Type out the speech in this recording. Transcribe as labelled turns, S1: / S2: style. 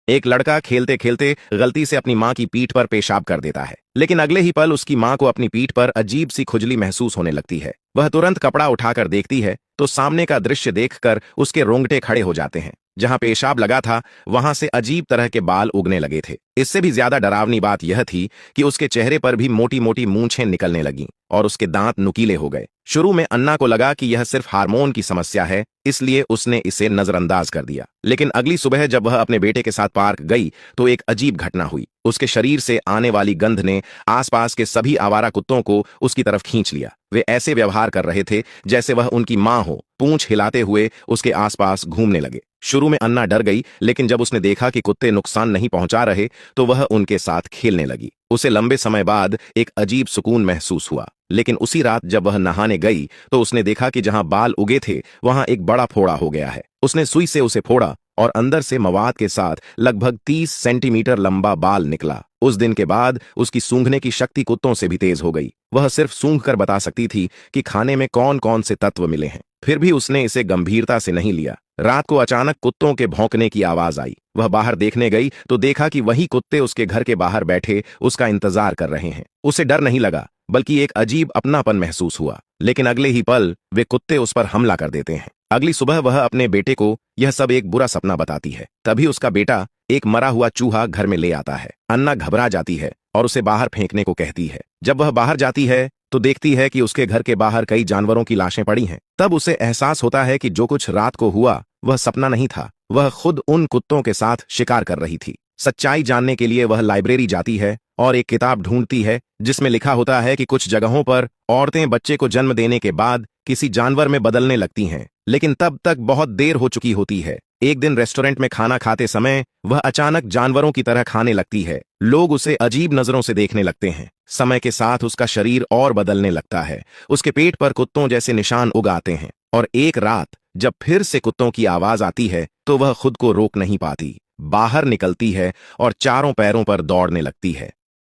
S1: एक लड़का खेलते खेलते गलती से अपनी माँ की पीठ पर पेशाब कर देता है, लेकिन अगले ही पल उसकी माँ को अपनी पीठ पर अजीब सी खुजली महसूस होने लगती है। वह तुरंत कपड़ा उठाकर देखती है तो सामने का दृश्य देखकर उसके रोंगटे खड़े हो जाते हैं। जहां पेशाब लगा था वहां से अजीब तरह के बाल उगने लगे थे। इससे भी ज्यादा डरावनी बात यह थी कि उसके चेहरे पर भी मोटी मोटी मूंछें निकलने लगीं और उसके दांत नुकीले हो गए। शुरू में अन्ना को लगा कि यह सिर्फ हार्मोन की समस्या है, इसलिए उसने इसे नजरअंदाज कर दिया। लेकिन अगली सुबह जब वह अपने बेटे के साथ पार्क गई तो एक अजीब घटना हुई। उसके शरीर से आने वाली गंध ने आसपास के सभी आवारा कुत्तों को उसकी तरफ खींच लिया। वे ऐसे व्यवहार कर रहे थे जैसे वह उनकी मां हो, पूंछ हिलाते हुए उसके आसपास घूमने लगे। शुरू में अन्ना डर गई, लेकिन जब उसने देखा कि कुत्ते नुकसान नहीं पहुंचा रहे तो वह उनके साथ खेलने लगी। उसे लंबे समय बाद एक अजीब सुकून महसूस हुआ। लेकिन उसी रात जब वह नहाने गई तो उसने देखा कि जहां बाल उगे थे वहां एक बड़ा फोड़ा हो गया है। उसने सुई से उसे फोड़ा और अंदर से मवाद के साथ लगभग 30 सेंटीमीटर लंबा बाल निकला। उस दिन के बाद उसकी सूंघने की शक्ति कुत्तों से भी तेज हो गई। वह सिर्फ सूंघ कर बता सकती थी कि खाने में कौन कौन से तत्व मिले हैं। फिर भी उसने इसे गंभीरता से नहीं लिया। रात को अचानक कुत्तों के भौंकने की आवाज आई। वह बाहर देखने गई तो देखा कि वही कुत्ते उसके घर के बाहर बैठे उसका इंतजार कर रहे हैं। उसे डर नहीं लगा, बल्कि एक अजीब अपनापन महसूस हुआ। लेकिन अगले ही पल वे कुत्ते उस पर हमला कर देते हैं। अगली सुबह वह अपने बेटे को यह सब एक बुरा सपना बताती है। तभी उसका बेटा एक मरा हुआ चूहा घर में ले आता है। अन्ना घबरा जाती है और उसे बाहर फेंकने को कहती है। जब वह बाहर जाती है तो देखती है कि उसके घर के बाहर कई जानवरों की लाशें पड़ी हैं। तब उसे एहसास होता है कि जो कुछ रात को हुआ वह सपना नहीं था, वह खुद उन कुत्तों के साथ शिकार कर रही थी। सच्चाई जानने के लिए वह लाइब्रेरी जाती है और एक किताब ढूंढती है जिसमें लिखा होता है कि कुछ जगहों पर औरतें बच्चे को जन्म देने के बाद किसी जानवर में बदलने लगती हैं, लेकिन तब तक बहुत देर हो चुकी होती है। एक दिन रेस्टोरेंट में खाना खाते समय वह अचानक जानवरों की तरह खाने लगती है। लोग उसे अजीब नजरों से देखने लगते हैं। समय के साथ उसका शरीर और बदलने लगता है। उसके पेट पर कुत्तों जैसे निशान उग आते हैं और एक रात जब फिर से कुत्तों की आवाज आती है तो वह खुद को रोक नहीं पाती, बाहर निकलती है और चारों पैरों पर दौड़ने लगती है।